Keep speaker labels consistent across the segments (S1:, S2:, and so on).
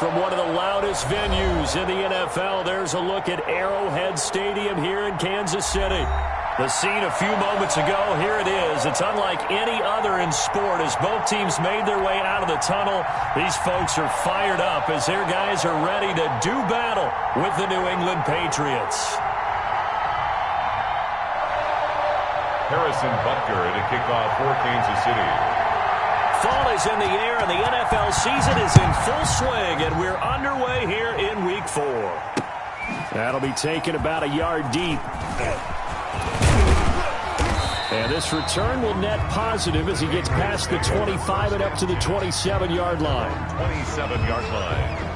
S1: from one of the loudest venues in the NFL. There's a look at Arrowhead Stadium here in Kansas City. The scene a few moments ago, here it is. It's unlike any other in sport as both teams made their way out of the tunnel. These folks are fired up as their guys are ready to do battle with the New England Patriots.
S2: Harrison Butker to kick off for Kansas City.
S1: Fall is in the air, and the NFL season is in full swing, and we're underway here in Week 4. That'll be taken about a yard deep. And this return will net positive as he gets past the 25 and up to the 27-yard line.
S2: 27-yard line.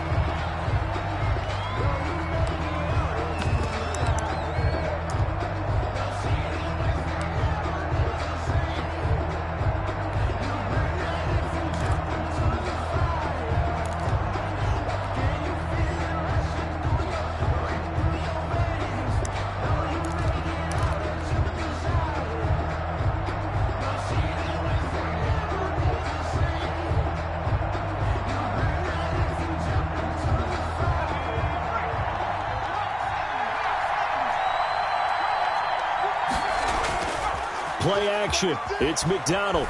S1: Play action. It's McDonald.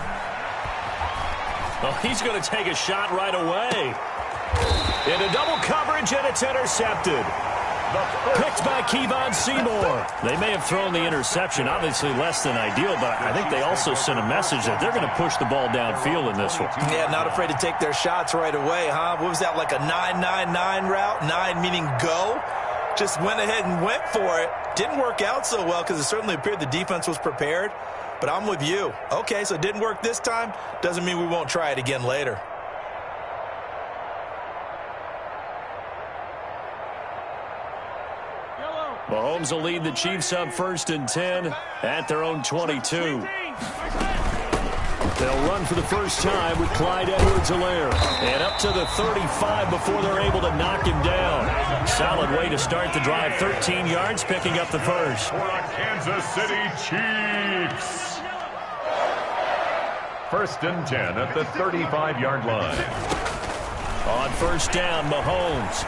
S1: Oh, he's going to take a shot right away. Into double coverage, and it's intercepted. Picked by Kevon Seymour. They may have thrown the interception, obviously less than ideal, but I think they also sent a message that they're going to push the ball downfield in this one.
S3: Yeah, not afraid to take their shots right away, huh? What was that, like a 9-9-9 route? 9 meaning go? Just went ahead and went for it. Didn't work out so well because it certainly appeared the defense was prepared. But I'm with you. Okay, so it didn't work this time. Doesn't mean we won't try it again later.
S1: Mahomes will lead the Chiefs up 1st and 10 at their own 22. They'll run for the first time with Clyde Edwards-Helaire. And up to the 35 before they're able to knock him down. Solid way to start the drive. 13 yards, picking up the first.
S2: For the Kansas City Chiefs. 1st and 10 at the 35-yard line.
S1: On first down, Mahomes.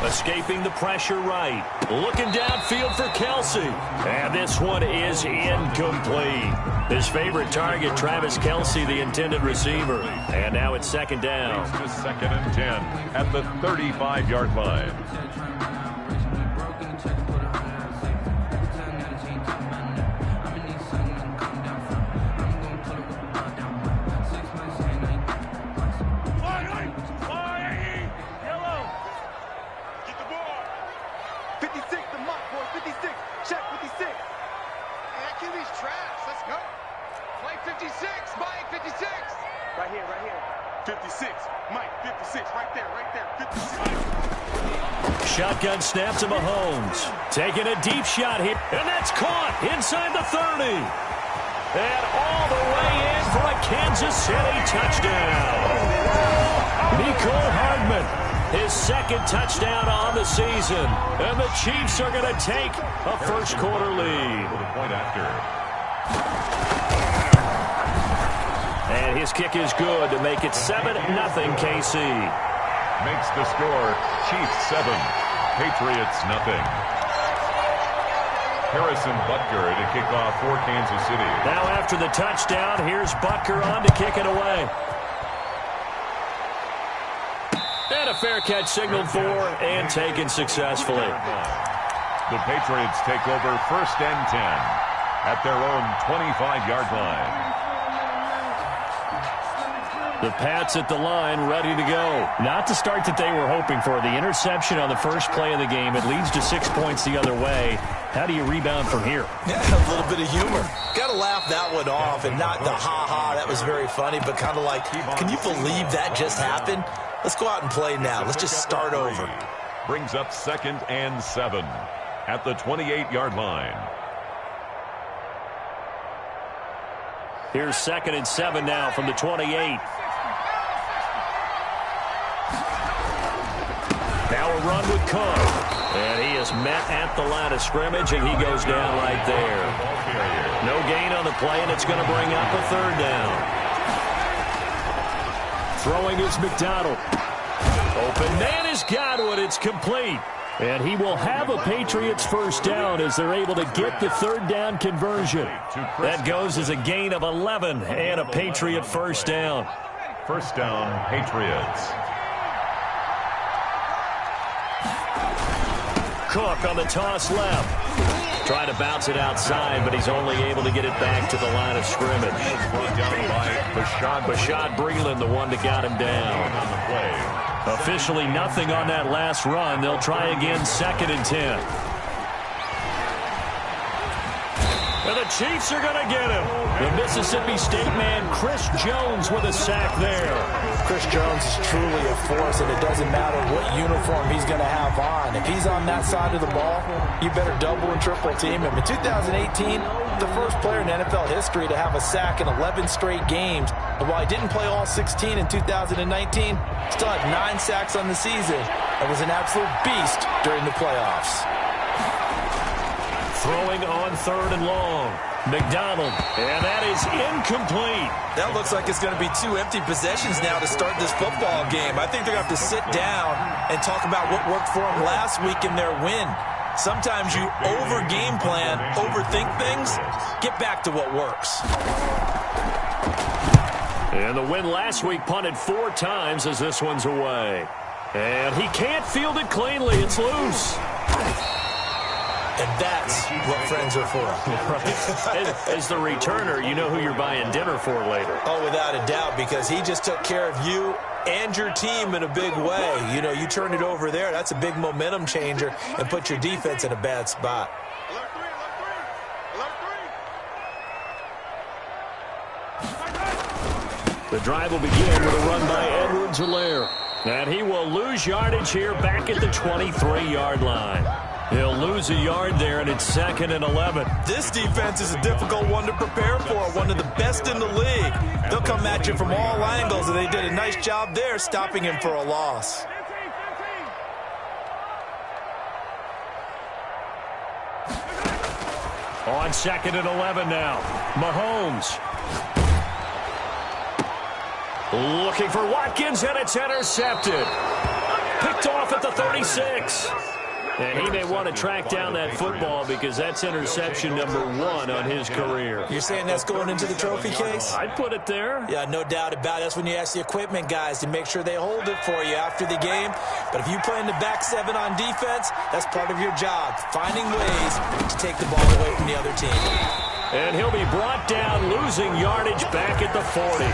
S1: Escaping the pressure right. Looking downfield for Kelsey. And this one is incomplete. His favorite target, Travis Kelsey, the intended receiver. And now it's 2nd down.
S2: To 2nd and 10 at the 35-yard line.
S1: Shotgun snap to Mahomes. Taking a deep shot here. And that's caught inside the 30. And all the way in for a Kansas City touchdown. Nicole Hardman, his 2nd touchdown on the season. And the Chiefs are going to take a first-quarter lead.
S2: Point after.
S1: And his kick is good to make it 7-0 KC.
S2: Makes the score Chiefs 7, Patriots nothing. Harrison Butker to kick off for Kansas City.
S1: Now after the touchdown, here's Butker on to kick it away. And a fair catch signaled for and taken successfully.
S2: The Patriots take over 1st and 10 at their own 25-yard line.
S1: The Pats at the line, ready to go. Not the start that they were hoping for. The interception on the first play of the game. It leads to 6 points the other way. How do you rebound from here?
S3: Yeah, a little bit of humor. Got to laugh that one off and not the ha-ha. That was very funny, but kind of like, can you believe that just happened? Let's go out and play now. Let's just start over.
S2: Brings up 2nd and 7 at the 28-yard line.
S1: Here's 2nd and 7 now from the 28. Now a run with Cook. And he is met at the line of scrimmage, and he goes down right there. No gain on the play, and it's going to bring up a 3rd down. Throwing is McDonald. Open man has got one. It's complete. And he will have a Patriots first down as they're able to get the third down conversion. That goes as a gain of 11 and a Patriot first down.
S2: First down, Patriots.
S1: Cook on the toss left. Trying to bounce it outside, but he's only able to get it back to the line of scrimmage.
S2: Brought down by
S1: Bashad Breeland, the one that got him down.
S2: On the play.
S1: Officially nothing on that last run. They'll try again, 2nd and 10. And the Chiefs are going to get him. The Mississippi State man, Chris Jones, with a sack there.
S3: Chris Jones is truly a force, and it doesn't matter what uniform he's going to have on. If he's on that side of the ball, you better double and triple team him. In 2018, the first player in NFL history to have a sack in 11 straight games. And while he didn't play all 16 in 2019, still had 9 sacks on the season and was an absolute beast during the playoffs.
S1: Throwing on 3rd and long. McDonald, and that is incomplete.
S3: That looks like it's going to be 2 empty possessions now to start this football game. I think they're going to have to sit down and talk about what worked for them last week in their win. Sometimes you over-game plan, overthink things, get back to what works.
S1: And the win last week punted 4 times as this one's away. And he can't field it cleanly. It's loose.
S3: And that's what friends are for.
S1: Right. As the returner, you know who you're buying dinner for later.
S3: Oh, without a doubt, because he just took care of you and your team in a big way. You know, you turn it over there, that's a big momentum changer, and put your defense in a bad spot.
S1: The drive will begin with a run by Edwards-Helaire. And he will lose yardage here back at the 23-yard line. He'll lose a yard there, and it's 2nd and 11.
S3: This defense is a difficult one to prepare for, one of the best in the league. They'll come at you from all angles, and they did a nice job there stopping him for a loss.
S1: On 2nd and 11 now, Mahomes. Looking for Watkins, and it's intercepted. Picked off at the 36. And he may want to track down that football because that's interception number 1 on his career.
S3: You're saying that's going into the trophy case?
S1: I'd put it there.
S3: Yeah, no doubt about it. That's when you ask the equipment guys to make sure they hold it for you after the game. But if you play in the back 7 on defense, that's part of your job, finding ways to take the ball away from the other team.
S1: And he'll be brought down, losing yardage back at the 40.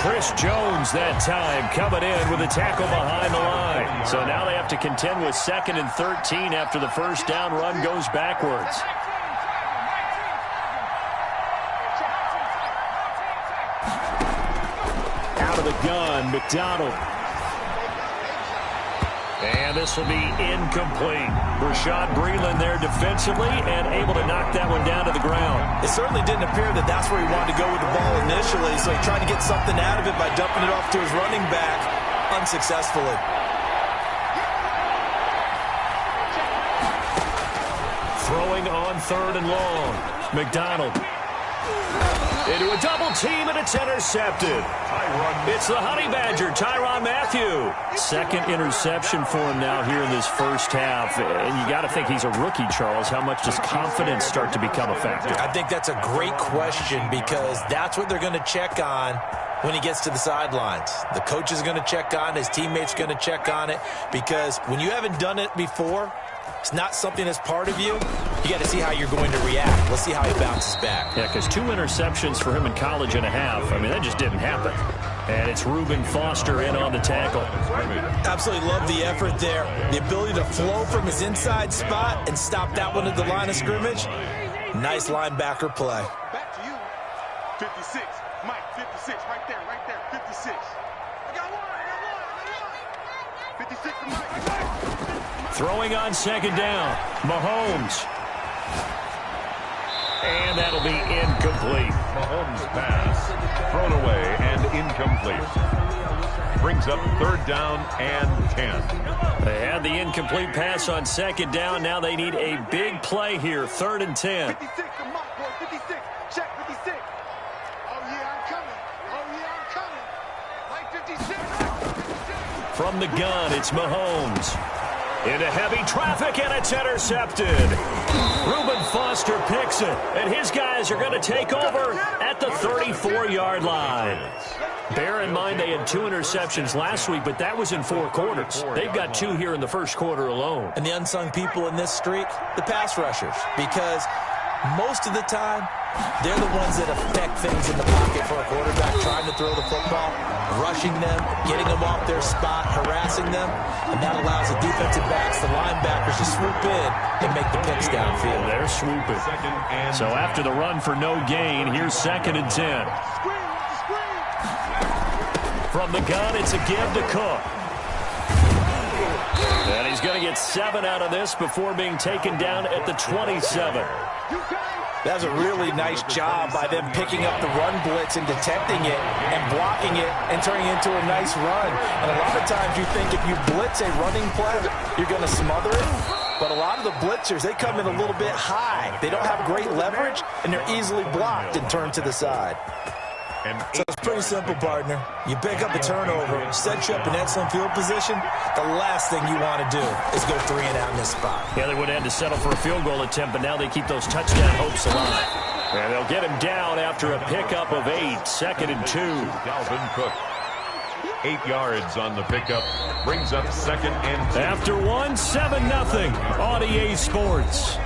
S1: Chris Jones that time coming in with a tackle behind the line. So now they have to contend with 2nd and 13 after the first down run goes backwards. Out of the gun, McDonald. And this will be incomplete. Bashad Breeland there defensively and able to knock that one down to the ground.
S3: It certainly didn't appear that that's where he wanted to go with the ball initially, so he tried to get something out of it by dumping it off to his running back unsuccessfully.
S1: Throwing on 3rd and long. McDonald. Into a double team, and it's intercepted. It's the Honey Badger, Tyrann Mathieu. 2nd interception for him now here in this first half. And you got to think he's a rookie, Charles. How much does confidence start to become a factor?
S3: I think that's a great question because that's what they're going to check on when he gets to the sidelines. The coach is going to check on it. His teammates are going to check on it because when you haven't done it before, it's not something that's part of you. You got to see how you're going to react. Let's see how he bounces back.
S1: Yeah, because 2 interceptions for him in college and a half. I mean, that just didn't happen. And it's Reuben Foster in on the tackle.
S3: Absolutely love the effort there. The ability to flow from his inside spot and stop that one at the line of scrimmage. Nice linebacker play.
S4: Back to you. 56. Mike, 56. Right there. 56. I got one. 56 to Mike.
S1: Throwing on 2nd down. Mahomes. And that'll be incomplete.
S2: Mahomes' pass thrown away and incomplete. Brings up 3rd down and 10.
S1: They had the incomplete pass on 2nd down. Now they need a big play here. 3rd and 10.
S4: 56 to Mike, boy. 56. Check 56. Oh, yeah, I'm coming. Like 56.
S1: From the gun, it's Mahomes. Into heavy traffic, and it's intercepted. Reuben Foster picks it, and his guys are going to take over at the 34-yard line. Bear in mind they had 2 interceptions last week, but that was in 4 quarters. They've got 2 here in the first quarter alone.
S3: And the unsung people in this streak, the pass rushers, because most of the time, they're the ones that affect things in the pocket for a quarterback, trying to throw the football, rushing them, getting them off their spot, harassing them, and that allows the defensive backs, the linebackers to swoop in and make the picks downfield.
S1: They're swooping. So after the run for no gain, here's 2nd and 10. From the gun, it's a give to Cook. And he's going to get 7 out of this before being taken down at the 27.
S3: That's a really nice job by them picking up the run blitz and detecting it and blocking it and turning it into a nice run. And a lot of times you think if you blitz a running play, you're going to smother it. But a lot of the blitzers, they come in a little bit high. They don't have great leverage, and they're easily blocked and turned to the side. So it's pretty simple, partner. You pick up a turnover, set you up in excellent field position. The last thing you want to do is go 3 and out in this spot.
S1: Yeah, they would have had to settle for a field goal attempt, but now they keep those touchdown hopes alive. And they'll get him down after a pickup of 8, 2nd and 2.
S2: Dalvin Cook. 8 yards on the pickup. Brings up 2nd and 2.
S1: After 1, 7-0 on EA Sports.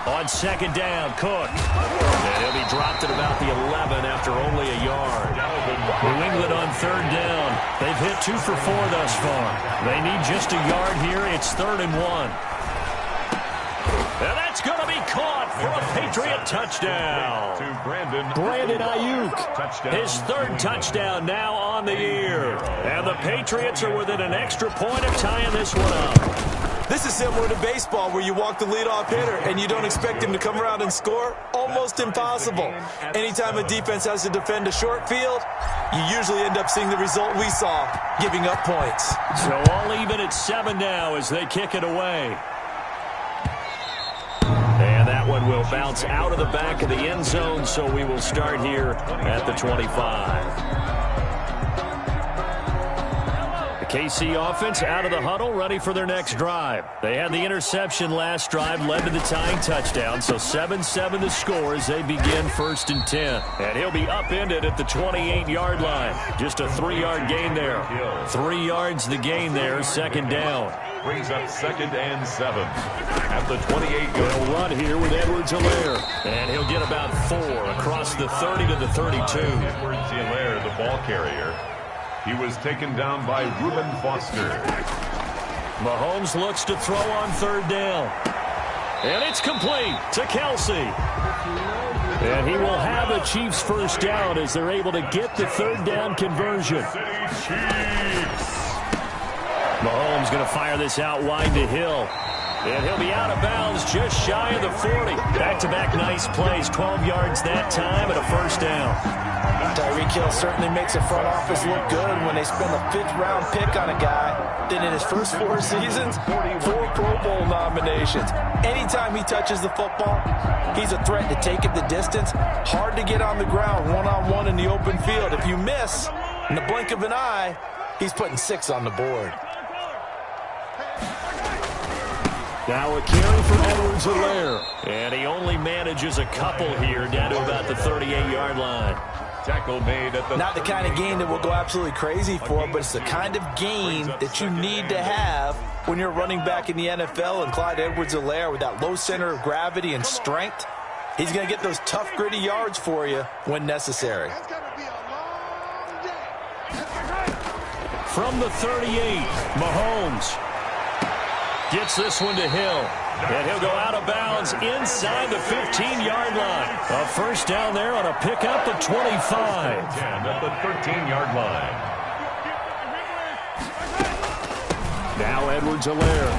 S1: On 2nd down, Cook. And he'll be dropped at about the 11 after only a yard. New England on 3rd down. They've hit 2 for 4 thus far. They need just a yard here. It's 3rd and 1. And that's going to be caught for a Patriot touchdown.
S2: To
S1: Brandon Ayuk. His 3rd touchdown now on the year. And the Patriots are within an extra point of tying this one up.
S3: This is similar to baseball where you walk the leadoff hitter and you don't expect him to come around and score. Almost impossible. Anytime a defense has to defend a short field, you usually end up seeing the result we saw, giving up points.
S1: So all even at 7 now as they kick it away. And that one will bounce out of the back of the end zone, so we will start here at the 25. KC offense out of the huddle, ready for their next drive. They had the interception last drive, led to the tying touchdown, so 7-7 the score as they begin 1st and 10. And he'll be upended at the 28-yard line. Just a 3-yard gain there. 3 yards the gain there, 2nd down.
S2: Brings up 2nd and 7 at the 28-yard line.
S1: They'll run here with Edwards-Helaire. And he'll get about 4 across the 30 to the 32.
S2: Edwards-Helaire, the ball carrier. He was taken down by Reuben Foster.
S1: Mahomes looks to throw on 3rd down. And it's complete to Kelsey. And he will have the Chiefs' 1st down as they're able to get the 3rd down conversion. Mahomes going to fire this out wide to Hill. And he'll be out of bounds just shy of the 40. Back-to-back nice plays. 12 yards that time and a 1st down.
S3: Tyreek Hill certainly makes the front office look good when they spend a 5th-round pick on a guy. Then in his first 4 seasons, 4 Pro Bowl nominations. Anytime he touches the football, he's a threat to take it the distance. Hard to get on the ground one-on-one in the open field. If you miss, in the blink of an eye, he's putting 6 on the board.
S1: Now a carry for Edwards-Helaire. And he only manages a couple here down to about the 38-yard line.
S2: Tackle made at the
S3: Not the kind of gain that we'll go absolutely crazy for, but it's the kind of gain that you need to have when you're running back in the NFL. And Clyde Edwards-Helaire, with that low center of gravity and strength, he's going to get those tough, gritty yards for you when necessary.
S1: From the 38, Mahomes gets this one to Hill. And he'll go out of bounds inside the 15-yard line. A 1st down there on a pickup of 25.
S2: At the 13-yard line.
S1: Now Edwards-Helaire.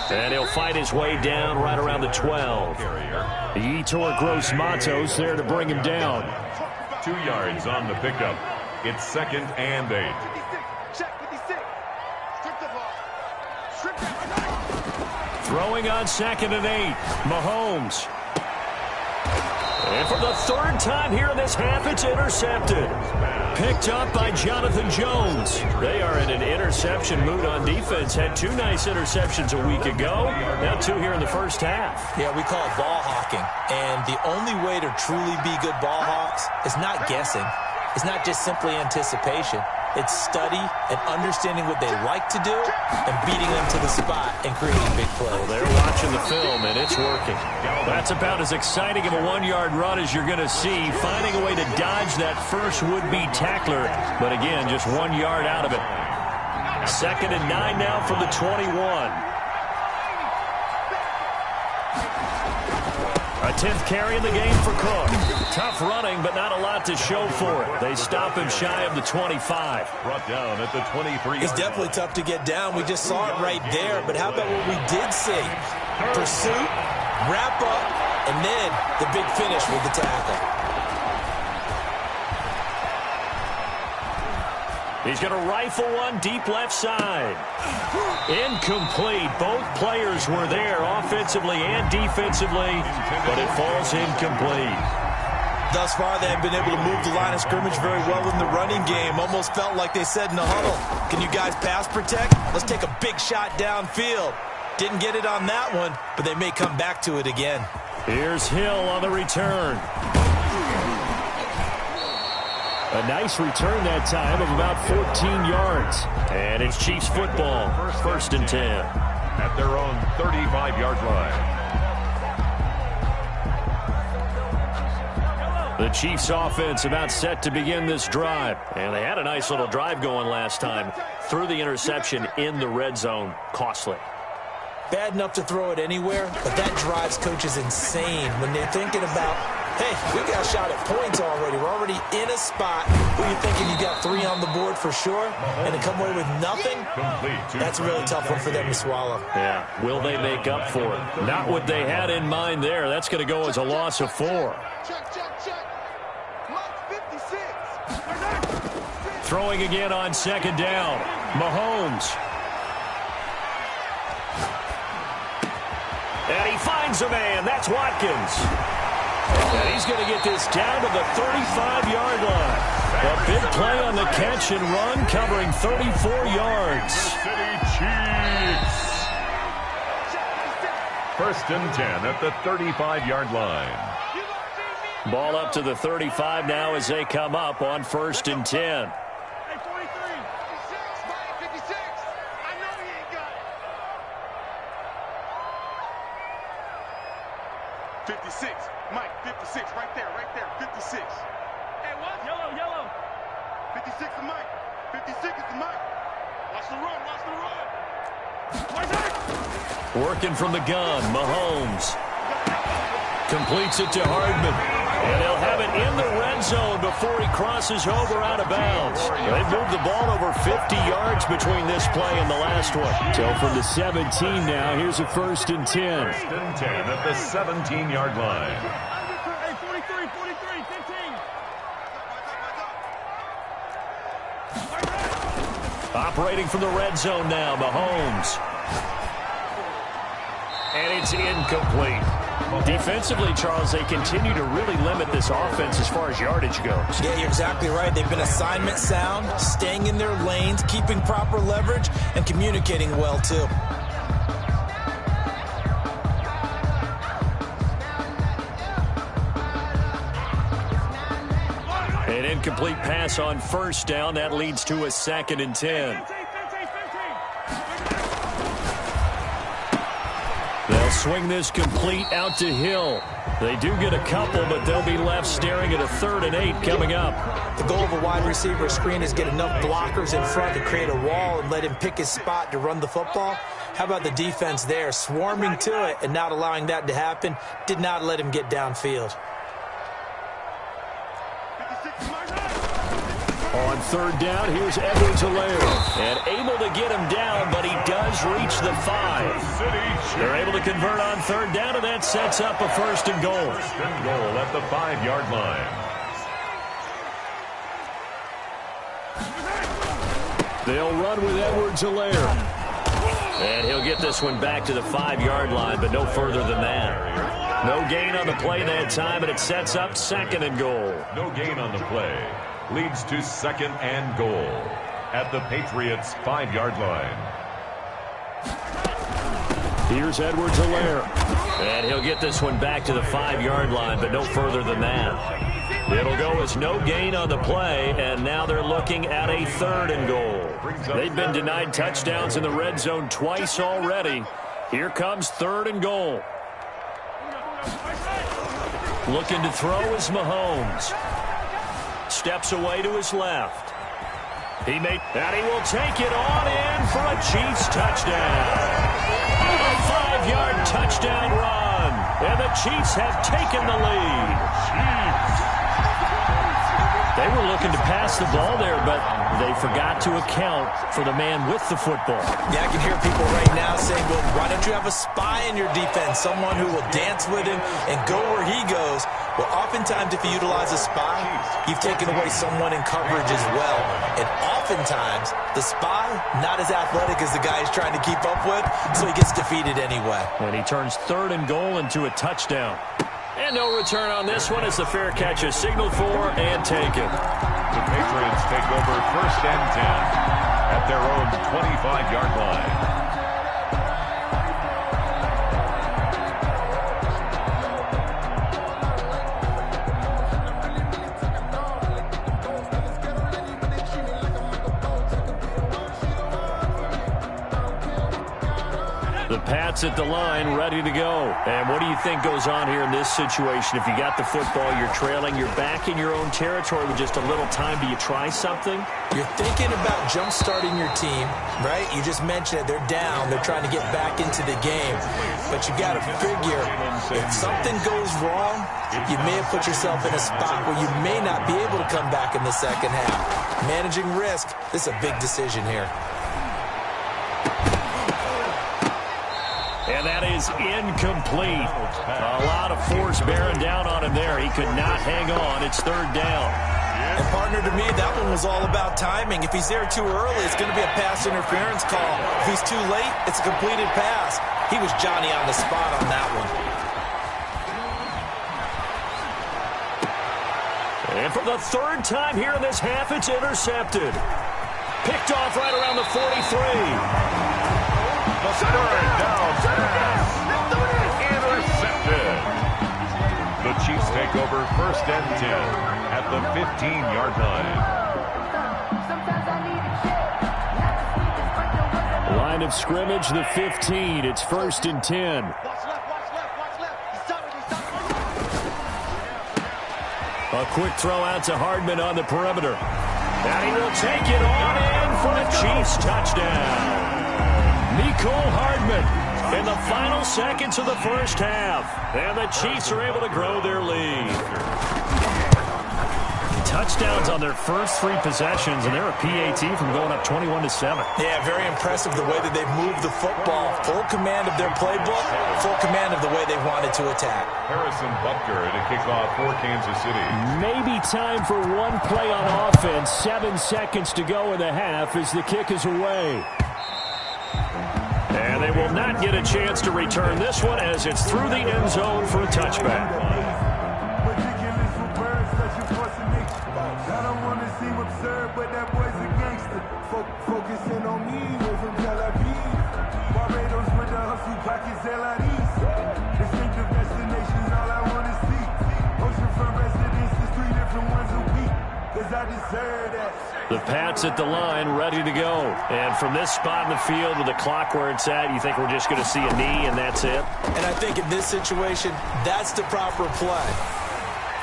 S1: And he'll fight his way down right around the 12. Yetur Gross-Matos there to bring him down.
S2: 2 yards on the pickup. It's 2nd and 8.
S1: Throwing on 2nd and 8. Mahomes. And for the 3rd time here in this half, it's intercepted. Picked up by Jonathan Jones. They are in an interception mood on defense. Had 2 nice interceptions a week ago. Now 2 here in the first half.
S3: Yeah, we call it ball hawking. And the only way to truly be good ball hawks is not guessing. It's not just simply anticipation. It's study and understanding what they like to do and beating them to the spot and creating big plays.
S1: Well, they're watching the film, and it's working. That's about as exciting of a 1-yard run as you're going to see, finding a way to dodge that first would-be tackler. But again, just 1 yard out of it. 2nd and 9 now from the 21. A 10th carry in the game for Cook. Tough running, but not a lot to show for it. They stop him shy of the 25.
S2: Brought down at the 23.
S3: It's definitely tough to get down. We just saw it right there. But how about what we did see? Pursuit, wrap up, and then the big finish with the tackle.
S1: He's going to rifle one deep left side. Incomplete. Both players were there offensively and defensively, but it falls incomplete.
S3: Thus far, they have been able to move the line of scrimmage very well in the running game. Almost felt like they said in the huddle, can you guys pass protect? Let's take a big shot downfield. Didn't get it on that one, but they may come back to it again.
S1: Here's Hill on the return. A nice return that time of about 14 yards. And it's Chiefs football, 1st and 10.
S2: At their own 35-yard line.
S1: The Chiefs offense about set to begin this drive. And they had a nice little drive going last time. Threw the interception in the red zone. Costly.
S3: Bad enough to throw it anywhere, but that drives coaches insane when they're thinking about, hey, we got a shot at points already. We're already in a spot where you're thinking you got 3 on the board for sure, and to come away with nothing, that's a really tough one for them to swallow.
S1: Yeah, will they make up for it? Not what they had in mind there. That's going to go as a loss of 4. Throwing again on 2nd down. Mahomes. And he finds a man. That's Watkins. And he's going to get this down to the 35-yard line. A big play on the catch and run, covering 34 yards.
S2: City Chiefs. 1st and 10 at the 35-yard line.
S1: Ball up to the 35 now as they come up on 1st and 10.
S4: 56, Mike, 56, right there, 56. Hey, what? Yellow. 56 is Mike, 56 is Mike. Watch the run.
S1: Working from the gun, Mahomes. Completes it to Hardman. And they'll have it in the red zone before he crosses over out of bounds. They've moved the ball over 50 yards between this play and the last one. So from the 17 now, here's a 1st and 10.
S2: 1st and 10 at the 17-yard line.
S4: Hey, 43, 15.
S1: Operating from the red zone now, Mahomes. And it's incomplete. Defensively, Charles, they continue to really limit this offense as far as yardage goes.
S3: Yeah, you're exactly right. They've been assignment sound, staying in their lanes, keeping proper leverage, and communicating well, too.
S1: An incomplete pass on 1st down. That leads to a 2nd and 10. They'll swing this complete out to Hill. They do get a couple, but they'll be left staring at a 3rd and 8 coming up.
S3: The goal of a wide receiver screen is get enough blockers in front to create a wall and let him pick his spot to run the football. How about the defense there, swarming to it and not allowing that to happen? Did not let him get downfield.
S1: On 3rd down, here's Edwards-Helaire. And able to get him down, but he does Eagles reach the 5. They're able to convert on third down, and that sets up a first and goal.
S2: First and goal at the 5-yard line.
S1: They'll run with Edwards-Helaire. And he'll get this one back to the 5-yard line, but no further than that. No gain on the play that time, and it sets up second and goal.
S2: No gain on the play. Leads to second and goal at the Patriots' 5-yard line.
S1: Here's Edwards-Helaire. And he'll get this one back to the 5-yard line, but no further than that. It'll go as no gain on the play, and now they're looking at a third and goal. They've been denied touchdowns in the red zone twice already. Here comes third and goal. Looking to throw is Mahomes. Steps away to his left. And he will take it on in for a Chiefs touchdown. A 5-yard touchdown run. And the Chiefs have taken the lead. They were looking to pass the ball there, but they forgot to account for the man with the football.
S3: Yeah, I can hear people right now saying, well, why don't you have a spy in your defense, someone who will dance with him and go where he goes? Well, oftentimes if you utilize a spy, you've taken away someone in coverage as well. And oftentimes, the spy, not as athletic as the guy he's trying to keep up with, so he gets defeated anyway.
S1: And he turns third and goal into a touchdown. And no return on this one as the fair catch is signaled for and taken.
S2: The Patriots take over first and 10 at their own 25-yard line.
S1: The Pats at the line, ready to go. And what do you think goes on here in this situation? If you got the football, you're trailing, you're back in your own territory with just a little time. Do you try something?
S3: You're thinking about jump-starting your team, right? You just mentioned it. They're down. They're trying to get back into the game. But you got to figure, if something goes wrong, you may have put yourself in a spot where you may not be able to come back in the second half. Managing risk, this is a big decision here.
S1: And that is incomplete. A lot of force bearing down on him there. He could not hang on. It's third down.
S3: And partner, to me, that one was all about timing. If he's there too early, it's going to be a pass interference call. If he's too late, it's a completed pass. He was Johnny on the spot on that one.
S1: And for the third time here in this half, it's intercepted. Picked off right around the 43.
S2: The third down pass. Intercepted. The Chiefs take over first and 10 at the 15-yard line.
S1: Line of scrimmage, the 15. It's first and 10. A quick throw out to Hardman on the perimeter. And he will take it on in for a Chiefs touchdown. Mecole Hardman in the final seconds of the first half. And the Chiefs are able to grow their lead. Touchdowns on their first 3 possessions, and they're a PAT from going up 21-7.
S3: Yeah, very impressive the way that they've moved the football. Full command of their playbook, full command of the way they wanted to attack.
S2: Harrison Butker to kick off for Kansas City.
S1: Maybe time for one play on offense. 7 seconds to go in the half as the kick is away. And they will not get a chance to return this one as it's through the end zone for a touchback.
S5: I don't want to seem absurd, but that boy's a gangster. Focusing on me, way from Tel Aviv. Barbados with the hustle, pockets LIDs. Distinctive destinations, all I want to see. Oceanfront residences, 3 different ones a week. Cause I deserve that.
S1: The Pats at the line, ready to go. And from this spot in the field with the clock where it's at, you think we're just going to see a knee and that's it?
S3: And I think in this situation, that's the proper play.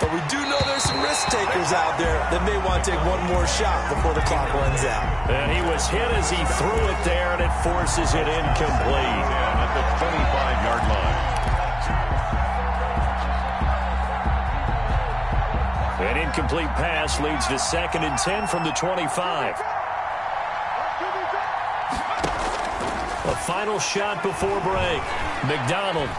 S3: But we do know there's some risk takers out there that may want to take one more shot before the clock runs out.
S1: And he was hit as he threw it there, and it forces it incomplete.
S2: And at the 25-yard line.
S1: An incomplete pass leads to second and 10 from the 25. A final shot before break. McDonald.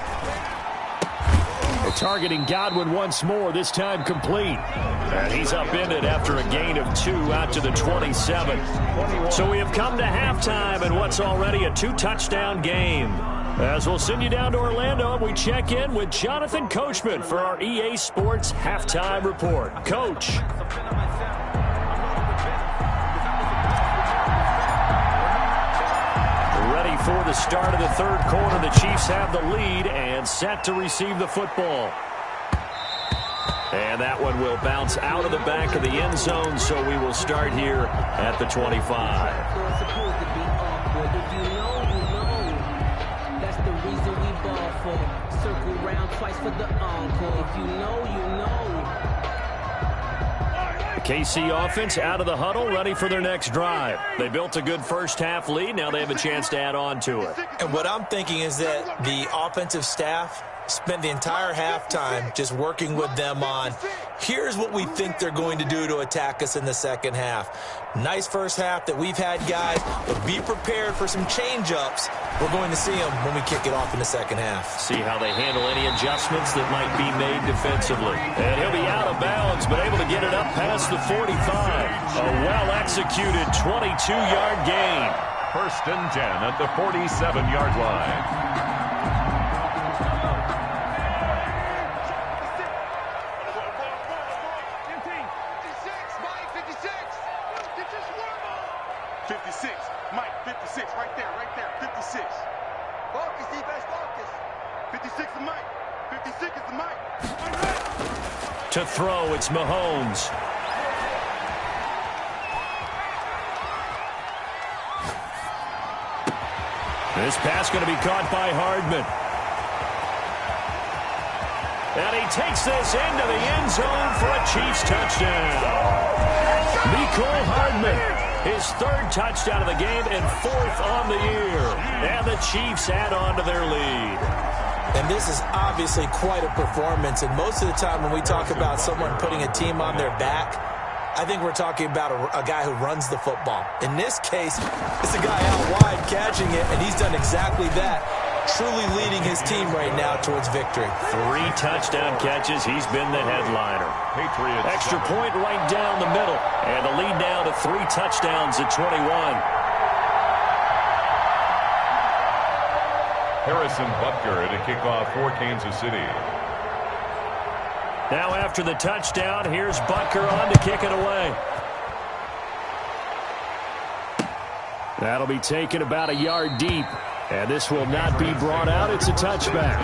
S1: Targeting Godwin once more, this time complete. And he's upended after a gain of 2 out to the 27. So we have come to halftime in what's already a 2-touchdown game. As we'll send you down to Orlando, and we check in with Jonathan Coachman for our EA Sports Halftime Report. Coach. Ready for the start of the third quarter. The Chiefs have the lead and set to receive the football. And that one will bounce out of the back of the end zone, so we will start here at the 25.
S6: That's the reason we ball for. Circle round twice for the encore. If you know, you know.
S1: KC offense out of the huddle, ready for their next drive. They built a good first-half lead. Now they have a chance to add on to it.
S3: And what I'm thinking is that the offensive staff spent the entire halftime just working with them on, here's what we think they're going to do to attack us in the second half. Nice first half that we've had, guys, but be prepared for some change-ups. We're going to see them when we kick it off in the second half.
S1: See how they handle any adjustments that might be made defensively. And he'll be out of bounds, but able to get it up past the 45. A well-executed 22-yard gain.
S2: 1st and 10 at the 47-yard line.
S1: To throw, it's Mahomes. This pass going to be caught by Hardman. And he takes this into the end zone for a Chiefs touchdown. Mecole Hardman, his 3rd touchdown of the game and 4th on the year. And the Chiefs add on to their lead.
S3: And this is obviously quite a performance. And most of the time when we talk about someone putting a team on their back, I think we're talking about a guy who runs the football. In this case, it's a guy out wide catching it, and he's done exactly that, truly leading his team right now towards victory.
S1: 3 touchdown catches. He's been the headliner.
S2: Patriots.
S1: Extra point right down the middle. And the lead now to 3 touchdowns at 21.
S2: Harrison Butker to kick off for Kansas City.
S1: Now after the touchdown, here's Butker on to kick it away. That'll be taken about a yard deep. And this will not be brought out. It's a touchback.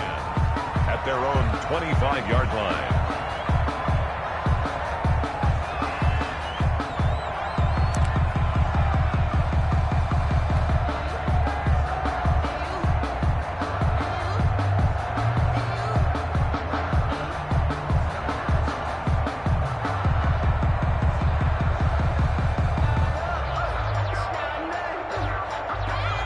S2: At their own 25-yard line.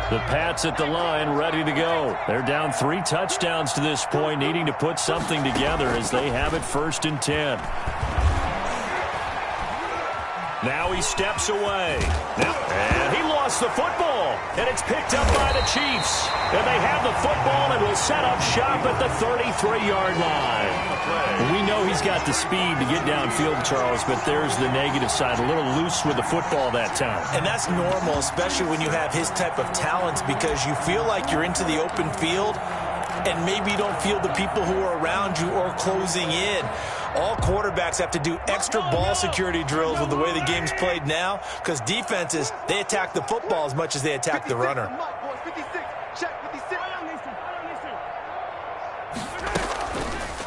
S1: The Pats at the line, ready to go. They're down 3 touchdowns to this point, needing to put something together as they have it 1st and 10. Now he steps away. And he lost the football. And it's picked up by the Chiefs. And they have the football and will set up shop at the 33-yard line. We know he's got the speed to get downfield, Charles, but there's the negative side. A little loose with the football that time.
S3: And that's normal, especially when you have his type of talents, because you feel like you're into the open field and maybe you don't feel the people who are around you or closing in. All quarterbacks have to do extra ball security drills with the way the game's played now, because defenses, they attack the football as much as they attack the runner.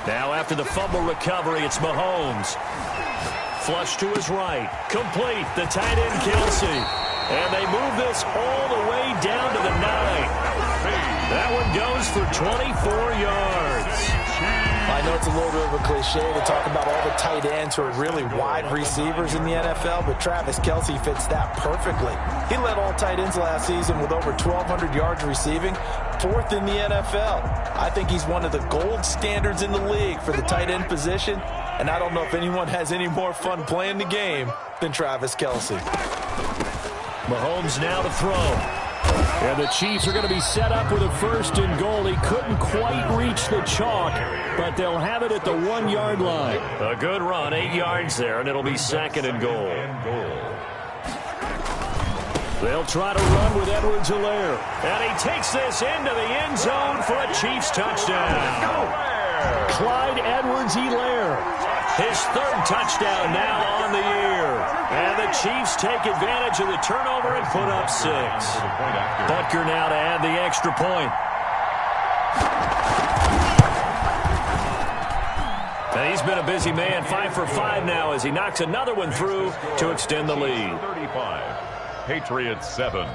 S1: Now after the fumble recovery, it's Mahomes. Flush to his right. Complete. The tight end, Kelsey. And they move this all the way down to the 9. That one goes for 24 yards.
S3: I know it's a little bit of a cliche to talk about all the tight ends who are really wide receivers in the NFL, but Travis Kelsey fits that perfectly. He led all tight ends last season with over 1,200 yards receiving, 4th in the NFL. I think he's one of the gold standards in the league for the tight end position, and I don't know if anyone has any more fun playing the game than Travis Kelsey.
S1: Mahomes now to throw. And the Chiefs are going to be set up with a 1st and goal. He couldn't quite reach the chalk, but they'll have it at the 1-yard line. A good run, 8 yards there, and it'll be 2nd and goal. They'll try to run with Edwards-Helaire. And he takes this into the end zone for a Chiefs touchdown. Clyde Edwards-Helaire, his 3rd touchdown now on the year. And the Chiefs take advantage of the turnover and put up 6. Butker now to add the extra point. And he's been a busy man, 5 for 5 now as he knocks another one through to extend the lead.
S2: 35, Patriots 7.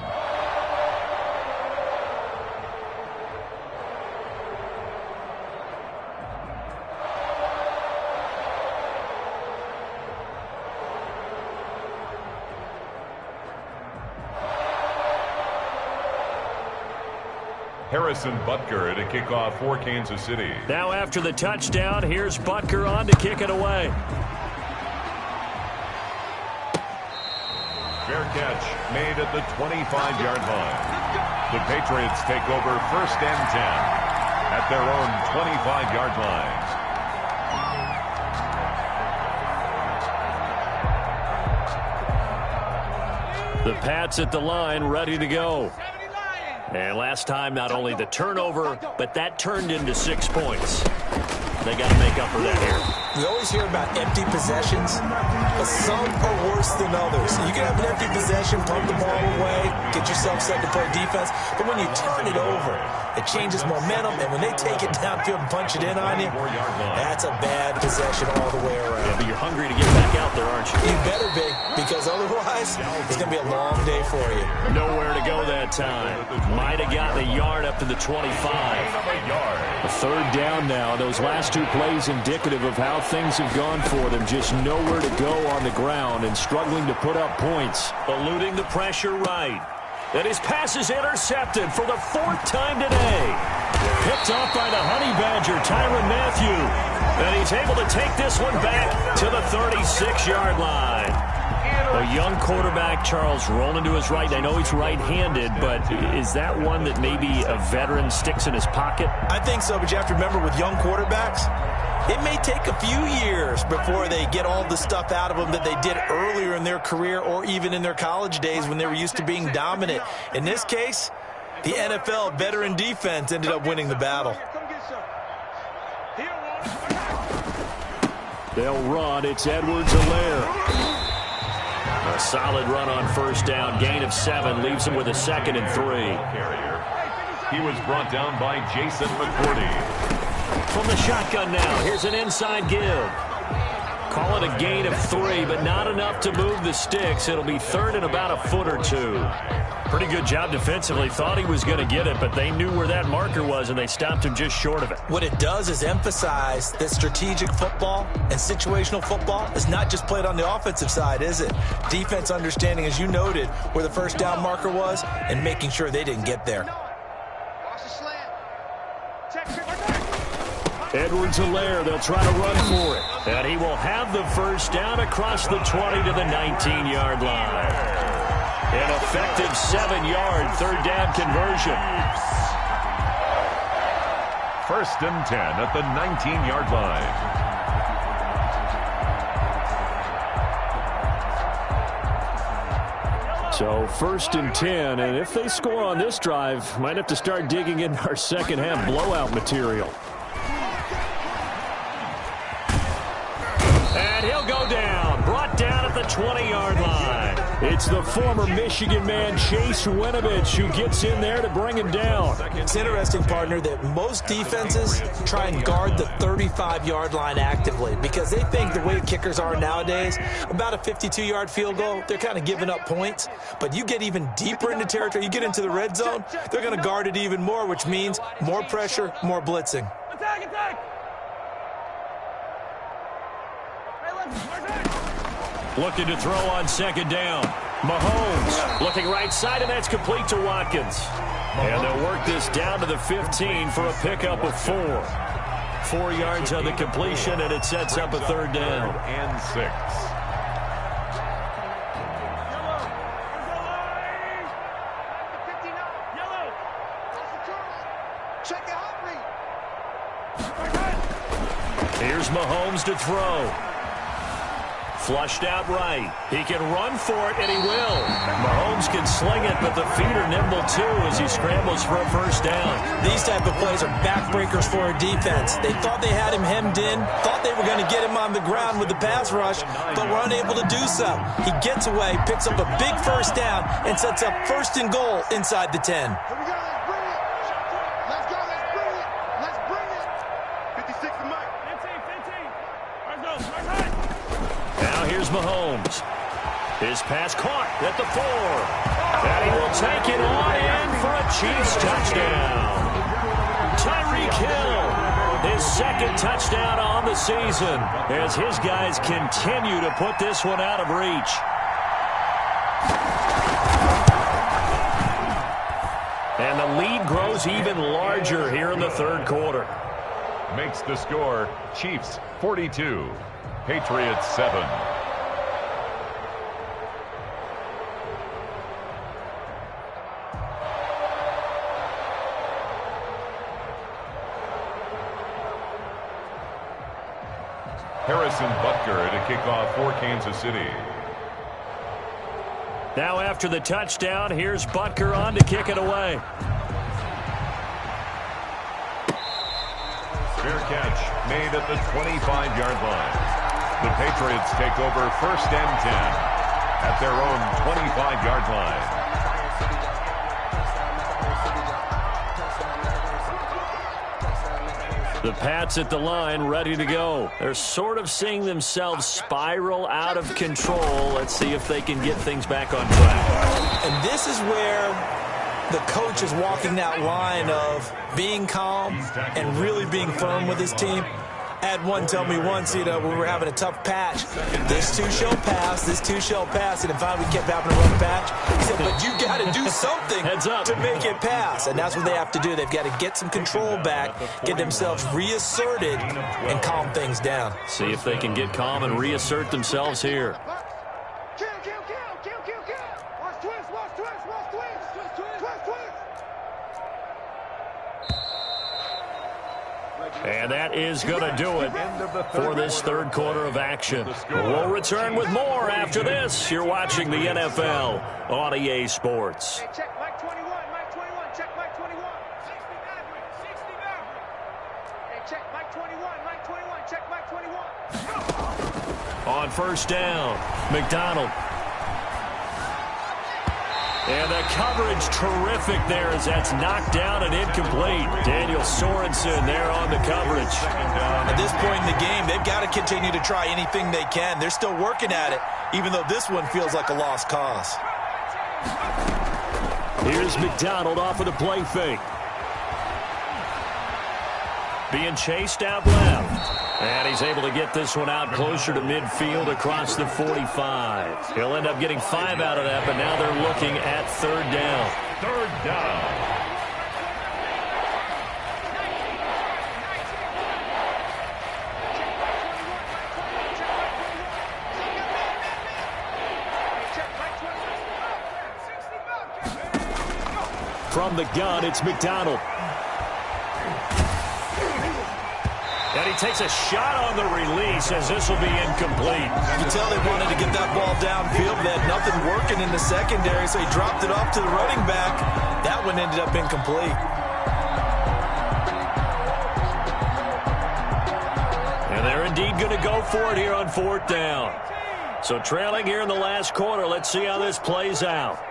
S2: Harrison Butker to kick off for Kansas City.
S1: Now after the touchdown, here's Butker on to kick it away.
S2: Fair catch made at the 25-yard line. The Patriots take over 1st and 10 at their own 25-yard line.
S1: The Pats at the line, ready to go. And last time, not only the turnover, but that turned into 6 points. They got to make up for that here.
S3: We always hear about empty possessions, but some are worse than others. You can have an empty possession, pump the ball away, get yourself set to play defense, but when you turn it over, it changes momentum, and when they take it downfield and punch it in on you, that's a bad possession all the way around.
S1: Yeah, but you're hungry to get back out there, aren't you?
S3: You better be, because otherwise, it's going to be a long day for you.
S1: Nowhere to go that time. Might have gotten a yard up to the 25. A 3rd down now. Those last 2 plays indicative of how things have gone for them. Just nowhere to go on the ground and struggling to put up points. Eluding the pressure right. And his pass is intercepted for the 4th time today. Picked off by the Honey Badger, Tyrann Mathieu. And he's able to take this one back to the 36-yard line. A young quarterback, Charles, rolling to his right. I know he's right-handed, but is that one that maybe a veteran sticks in his pocket?
S3: I think so, but you have to remember with young quarterbacks, it may take a few years before they get all the stuff out of them that they did earlier in their career or even in their college days when they were used to being dominant. In this case, the NFL veteran defense ended up winning the battle.
S1: They'll run. It's Edwards-Helaire. A solid run on 1st down. Gain of 7 leaves him with a 2nd and 3.
S2: He was brought down by Jason McCourty.
S1: From the shotgun now, here's an inside give. Call it a gain of 3, but not enough to move the sticks. It'll be 3rd and about a foot or 2. Pretty good job defensively. Thought he was going to get it, but they knew where that marker was, and they stopped him just short of it.
S3: What it does is emphasize that strategic football and situational football is not just played on the offensive side, is it? Defense understanding, as you noted, where the 1st down marker was and making sure they didn't get there.
S1: Edwards-Helaire, they'll try to run for it. And he will have the 1st down across the 20 to the 19-yard line. An effective 7-yard 3rd down conversion.
S2: 1st and 10 at the 19-yard line.
S1: So 1st and 10, and if they score on this drive, might have to start digging in our second half blowout material. And he'll go down, brought down at the 20-yard line. It's the former Michigan man, Chase Winovich, who gets in there to bring him down.
S3: It's interesting, partner, that most defenses try and guard the 35-yard line actively because they think the way kickers are nowadays, about a 52-yard field goal, they're kind of giving up points. But you get even deeper into territory, you get into the red zone, they're going to guard it even more, which means more pressure, more blitzing.
S4: Attack!
S1: Looking to throw on 2nd down. Mahomes looking right side, and that's complete to Watkins. And they'll work this down to the 15 for a pickup of 4. 4 yards on the completion, and it sets up a 3rd down.
S2: And 6.
S4: Check it out,
S1: Here's Mahomes to throw. Flushed out right. He can run for it, and he will. Mahomes can sling it, but the feet are nimble, too, as he scrambles for a first down.
S3: These type of plays are backbreakers for a defense. They thought they had him hemmed in, thought they were going to get him on the ground with the pass rush, but were unable to do so. He gets away, picks up a big first down, and sets up 1st and goal inside the 10.
S4: Here we go. Let's bring it. Let's go. Let's bring it. 56 to Mike. 15.
S1: Now here's Mahomes. His pass caught at the 4. And he will take it on in for a Chiefs touchdown. Tyreek Hill, his 2nd touchdown on the season, as his guys continue to put this one out of reach. And the lead grows even larger here in the 3rd quarter.
S2: Makes the score Chiefs 42, Patriots 7. Harrison Butker to kick off for Kansas City.
S1: Now after the touchdown, here's Butker on to kick it away.
S2: Fair catch made at the 25-yard line. The Patriots take over 1st and 10 at their own 25-yard line.
S1: The Pats at the line, ready to go. They're sort of seeing themselves spiral out of control. Let's see if they can get things back on track.
S3: And this is where the coach is walking that line of being calm and really being firm with his team. I had one tell me once, we were having a tough patch. This too shall pass, this too shall pass. And then finally we kept having a rough patch. He said, but you got to do something to make it pass. And that's what they have to do. They've got to get some control back, get themselves reasserted, and calm things down.
S1: See if they can get calm and reassert themselves here.
S4: Kill. Watch twist.
S1: And that is going to do it for this 3rd quarter of action. We'll return with more after this. You're watching the NFL on EA Sports.
S4: Hey, check Mike 21. Check Mike 21. 69. Hey, check Mike 21. Check Mike 21.
S1: On 1st down, McDonald. And the coverage terrific there as that's knocked down and incomplete. Daniel Sorensen there on the coverage.
S3: At this point in the game, they've got to continue to try anything they can. They're still working at it, even though this one feels like a lost cause.
S1: Here's McDonald off of the play fake. Being chased out left. And he's able to get this one out closer to midfield across the 45. He'll end up getting 5 out of that, but now they're looking at 3rd down.
S2: 3rd down.
S1: From the gun, it's McDonald. And he takes a shot on the release as this will be incomplete.
S3: You can tell they wanted to get that ball downfield. They had nothing working in the secondary, so he dropped it off to the running back. That one ended up incomplete.
S1: And they're indeed going to go for it here on 4th down. So trailing here in the last quarter, let's see how this plays out.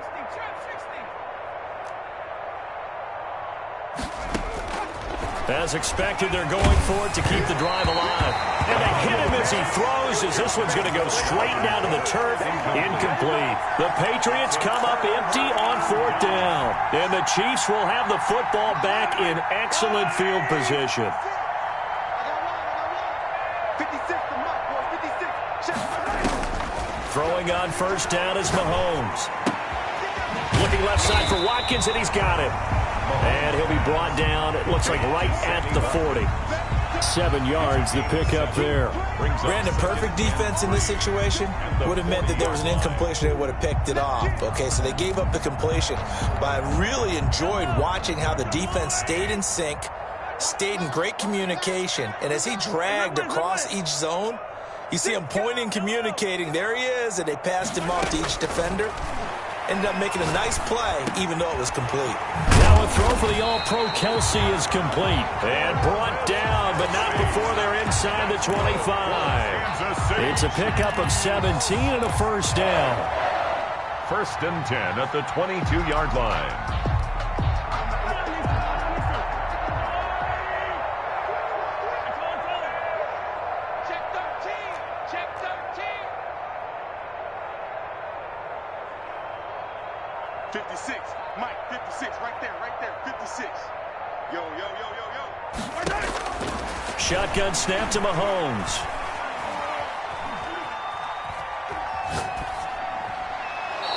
S1: As expected, they're going for it to keep the drive alive. And they hit him as he throws, as this one's going to go straight down to the turf. Incomplete. The Patriots come up empty on 4th down. And the Chiefs will have the football back in excellent field position.
S4: 56 to Mike, boys. 56. Check.
S1: Throwing on 1st down is Mahomes. Looking left side for Watkins, and he's got it. And he'll be brought down, it looks like right at the 40. 7 yards the pickup there.
S3: Brandon, perfect defense in this situation would have meant that there was an incompletion. They would have picked it off. Okay, so they gave up the completion. But I really enjoyed watching how the defense stayed in sync, stayed in great communication. And as he dragged across each zone, you see him pointing, communicating. There he is, and they passed him off to each defender. Ended up making a nice play, even though it was complete.
S1: Now a throw for the All-Pro Kelsey is complete. And brought down, but not before they're inside the 25. It's a pickup of 17 and a first down.
S2: 1st and 10 at the 22-yard line.
S4: Mike, 56, right there, 56. Yo, yo, yo, yo, yo. Right there.
S1: Shotgun snap to Mahomes.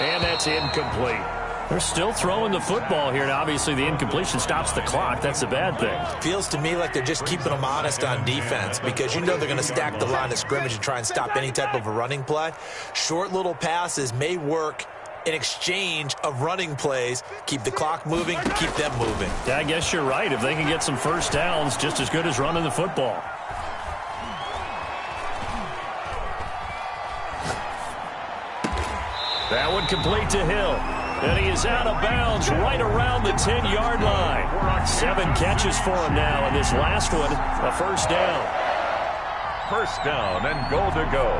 S1: And that's incomplete. They're still throwing the football here, and obviously the incompletion stops the clock. That's a bad thing.
S3: Feels to me like they're just keeping them honest on defense because you know they're going to stack the line of scrimmage and try and stop any type of a running play. Short little passes may work in exchange of running plays. Keep the clock moving, keep them moving.
S1: Yeah, I guess you're right. If they can get some first downs, just as good as running the football. That one complete to Hill. And he is out of bounds right around the 10-yard line. 7 catches for him now, and this last one, a first down.
S2: 1st down and goal to go.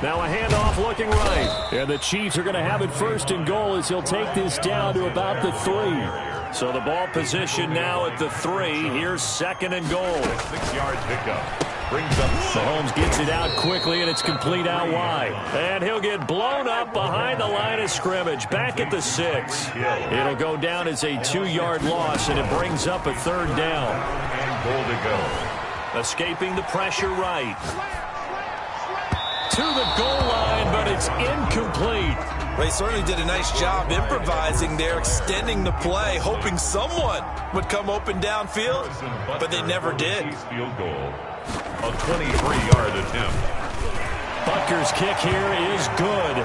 S1: Now a handoff looking right. And the Chiefs are going to have it 1st and goal as he'll take this down to about the 3. So the ball position now at the 3. Here's 2nd and goal.
S2: 6-yard pickup. Brings up
S1: Mahomes gets it out quickly, and it's complete out wide. And he'll get blown up behind the line of scrimmage. Back at the 6. It'll go down as a 2-yard loss, and it brings up a 3rd down.
S2: And goal to go.
S1: Escaping the pressure right. To the goal line, but it's incomplete.
S3: They certainly did a nice job improvising there, extending the play, hoping someone would come open downfield, but they never did.
S2: Field goal. A 23-yard attempt.
S1: Butker's kick here is good.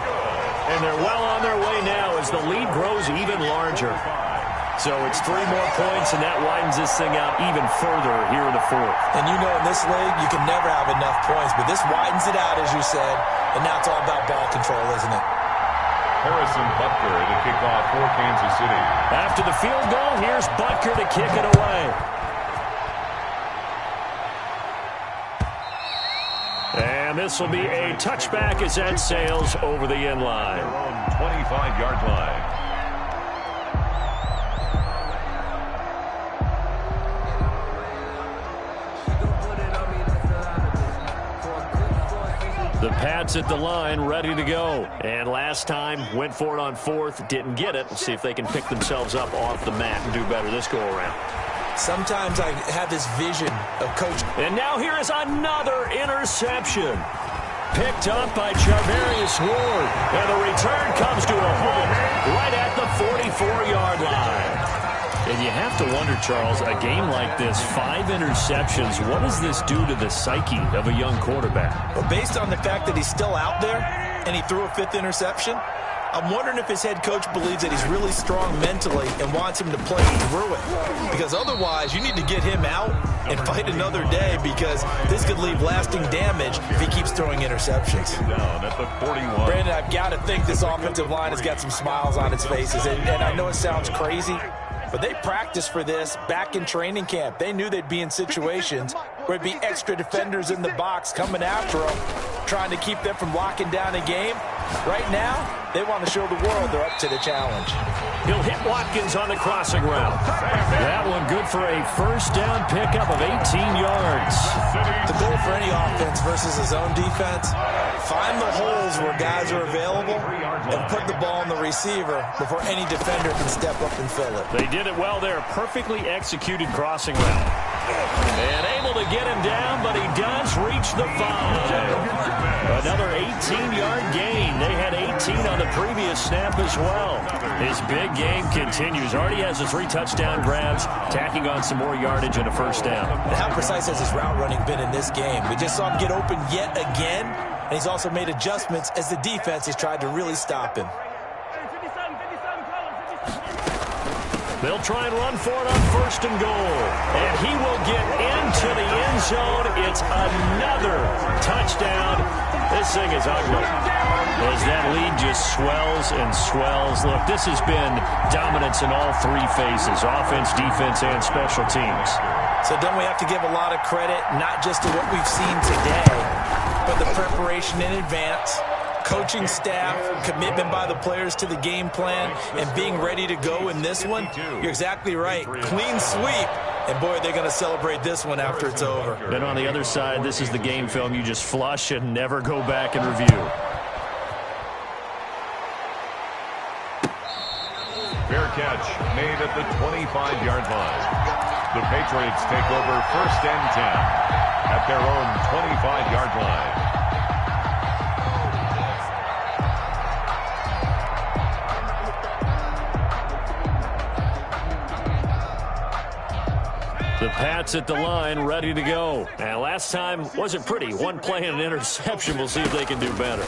S1: And they're well on their way now as the lead grows even larger. So it's 3 more points, and that widens this thing out even further here in the 4th.
S3: And you know in this league, you can never have enough points, but this widens it out, as you said, and now it's all about ball control, isn't it?
S2: Harrison Butker to kick off for Kansas City.
S1: After the field goal, here's Butker to kick it away. And this will be a touchback as that sails over the end line.
S2: Their own 25-yard line.
S1: The Pats at the line, ready to go. And last time, went for it on 4th, didn't get it. We'll see if they can pick themselves up off the mat and do better this go-around.
S3: Sometimes I have this vision of Coach.
S1: And now here is another interception. Picked up by Charvarius Ward. And the return comes to a halt right at the 44-yard line. And you have to wonder, Charles, a game like this, 5 interceptions, what does this do to the psyche of a young quarterback?
S3: Well, based on the fact that he's still out there and he threw a 5th interception, I'm wondering if his head coach believes that he's really strong mentally and wants him to play through it. Because otherwise, you need to get him out and fight another day because this could leave lasting damage if he keeps throwing interceptions.
S2: Down at the 41.
S3: Brandon, I've got to think this offensive line has got some smiles on its faces. And I know it sounds crazy, but they practiced for this back in training camp. They knew they'd be in situations where it'd be extra defenders in the box coming after them, trying to keep them from locking down a game. Right now, they want to show the world they're up to the challenge.
S1: He'll hit Watkins on the crossing route. That one good for a 1st down pickup of 18 yards.
S3: The goal for any offense offense versus his own defense, find the holes where guys are available and put the ball on the receiver before any defender can step up and fill it.
S1: They did it well there. Perfectly executed crossing route. And able to get him down, but he does reach the 5. Another 18-yard gain. They had 18 on the previous snap as well. His big game continues. Already has his 3 touchdown grabs, tacking on some more yardage and a first down.
S3: And how precise has his route running been in this game? We just saw him get open yet again, and he's also made adjustments as the defense has tried to really stop him.
S1: They'll try and run for it on 1st and goal. And he will get into the end zone. It's another touchdown. This thing is ugly. As that lead just swells and swells. Look, this has been dominance in all 3 phases, offense, defense, and special teams.
S3: So don't we have to give a lot of credit, not just to what we've seen today, but the preparation in advance, coaching staff, commitment by the players to the game plan, and being ready to go in this one? You're exactly right. Clean sweep. And, boy, they're going to celebrate this one after it's over.
S1: Then on the other side, this is the game film you just flush and never go back and review.
S2: Fair catch made at the 25-yard line. The Patriots take over 1st and 10 at their own 25-yard line.
S1: The Pats at the line, ready to go. And last time wasn't pretty. 1 play and an interception. We'll see if they can do better.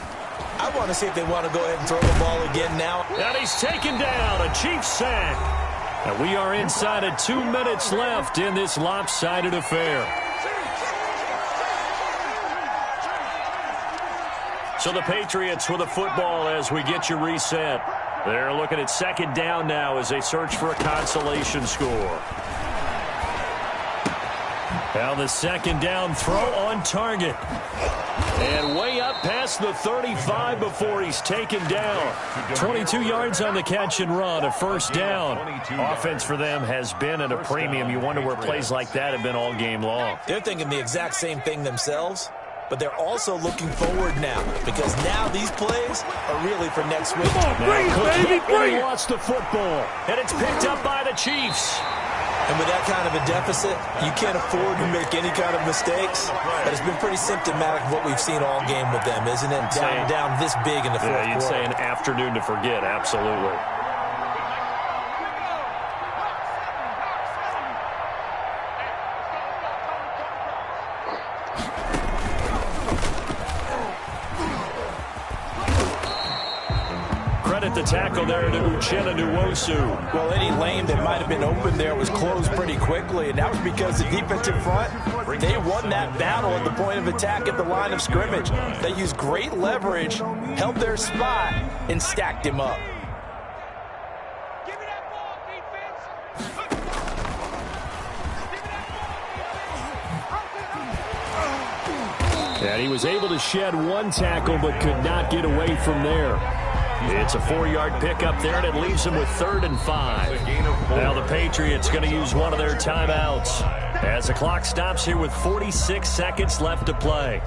S3: I want to see if they want to go ahead and throw the ball again now.
S1: And he's taken down. A Chiefs sack. And we are inside of 2 minutes left in this lopsided affair. So the Patriots with the football as we get you reset. They're looking at 2nd down now as they search for a consolation score. Now the 2nd down throw on target. And way up past the 35 before he's taken down. 22 yards on the catch and run, a 1st down. Offense for them has been at a premium. You wonder where plays like that have been all game long.
S3: They're thinking the exact same thing themselves, but they're also looking forward now because now these plays are really for next week.
S1: He lost the football, and it's picked up by the Chiefs.
S3: And with that kind of a deficit, you can't afford to make any kind of mistakes. But it's been pretty symptomatic of what we've seen all game with them, isn't it? Down this big in the fourth quarter.
S1: You'd say an afternoon to forget, absolutely. The tackle there to Uchenna Nwosu.
S3: Well, any lane that might have been open there was closed pretty quickly, and that was because the defensive front, they won that battle at the point of attack at the line of scrimmage. They used great leverage, held their spot, and stacked him up.
S4: Give me that ball, defense.
S1: And he was able to shed 1 tackle but could not get away from there. It's a 4-yard pickup there, and it leaves them with 3rd and 5. Now the Patriots going to use one of their timeouts as the clock stops here with 46 seconds left to play.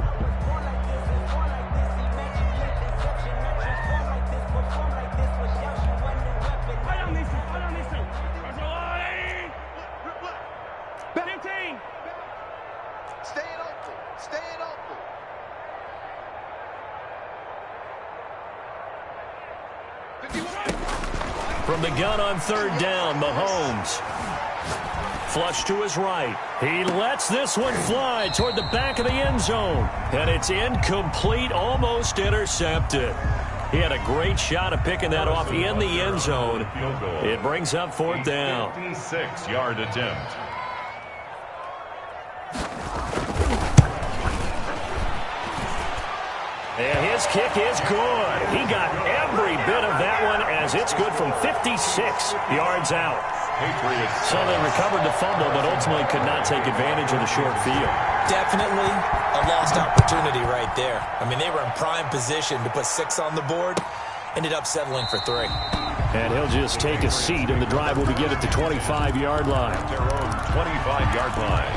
S1: From the gun on 3rd down, Mahomes. Flush to his right. He lets this one fly toward the back of the end zone. And it's incomplete, almost intercepted. He had a great shot at picking that off in the end zone. It brings up 4th down.
S2: 56-yard attempt.
S1: And his kick is good. He got every bit of that one as it's good from 56 yards out. So they recovered the fumble, but ultimately could not take advantage of the short field.
S3: Definitely a lost opportunity right there. I mean, they were in prime position to put 6 on the board. Ended up settling for 3.
S1: And he'll just take a seat, and the drive will begin at the 25-yard line.
S2: Their own 25-yard line.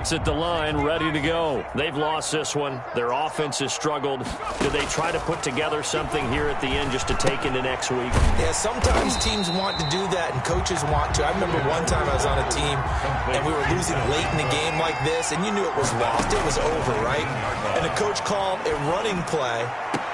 S1: It's at the line, ready to go. They've lost this one. Their offense has struggled. Do they try to put together something here at the end just to take into next week?
S3: Yeah, sometimes teams want to do that and coaches want to. I remember one time I was on a team and we were losing late in the game like this, and you knew it was lost. It was over, right? And the coach called a running play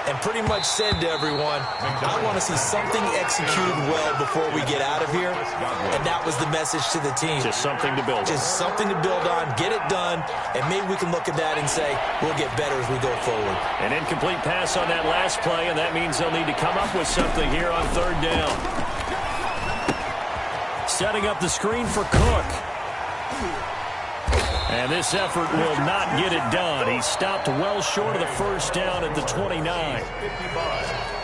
S3: and pretty much said to everyone, I want to see something executed well before we get out of here. And that was the message to the team.
S1: Just something to build on.
S3: Just something to build on, get it done, and maybe we can look at that and say, we'll get better as we go forward.
S1: An incomplete pass on that last play, and that means they'll need to come up with something here on third down. Setting up the screen for Cook. And this effort will not get it done. He stopped well short of the first down at the 29.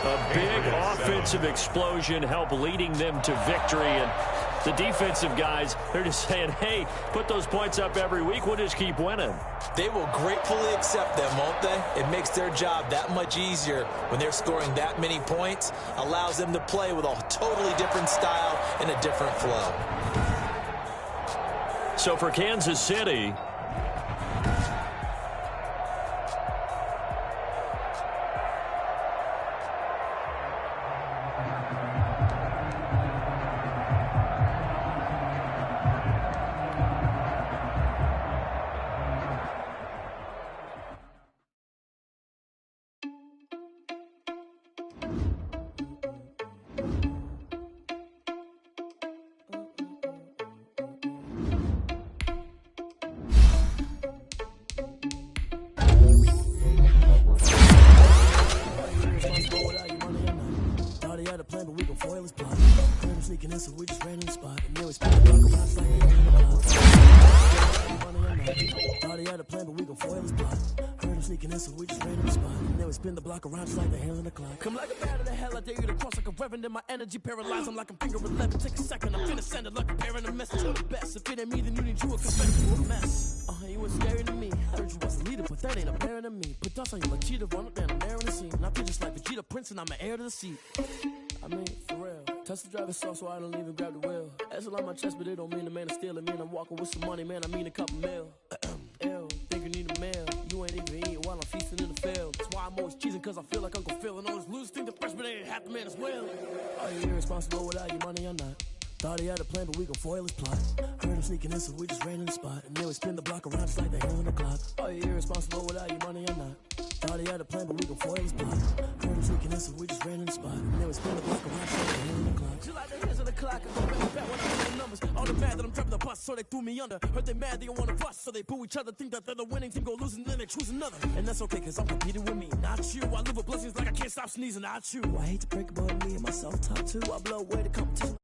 S1: A big offensive explosion helped leading them to victory. And the defensive guys, they're just saying, hey, put those points up every week. We'll just keep winning.
S3: They will gratefully accept them, won't they? It makes their job that much easier when they're scoring that many points. Allows them to play with a totally different style and a different flow.
S1: So for Kansas City,
S6: come like a bat of the hell, I dare you to cross like a reverend in my energy. Paralyzed, I'm like I'm finger 11. Take a second, I'm finna send it like a parent a message to the best. If it ain't me, then you need you a confession to a mess. You was scary to me. I heard you was a leader, but that ain't apparent to me. Put dust on you like cheetah, run up down, I'm there in the scene. I feel just like Vegeta Prince, and I'm an heir to the seat. I mean, for real. Touch the driver's soft so I don't even grab the wheel. Asshole on my chest, but it don't mean the man is stealing. Mean I'm walking with some money, man, I mean a couple mil. Ew, think you need a meal. You ain't even eating while I'm feasting in the field. That's why I'm always cheesing, cause I feel like Uncle Phil. And all this loose thing, the freshman ain't half the man as well. Are you irresponsible without your money or not? Thought he had a plan, but we gon' foil his plot. Heard him sneaking in, so we just ran in the spot. And then we spin the block around just like the hell in the clock. Are you irresponsible without your money or not? Thought he had a plan, but we gon' foil his plot. Heard him sneaking in, so we just ran in the spot. And then we spin the block around just like the hell in the clock. Just like the hands of the clock, I go back when I run the numbers. All the mad that I'm driving the bus, so they threw me under. Heard they mad, they don't wanna bust, so they boo each other. Think that they're the winning team, go losing, then they choose another. And that's okay, cause I'm competing with me, not you. I live with blessings like I can't stop sneezing, not you. I hate to break it, but me and myself top two. I blow away the competition.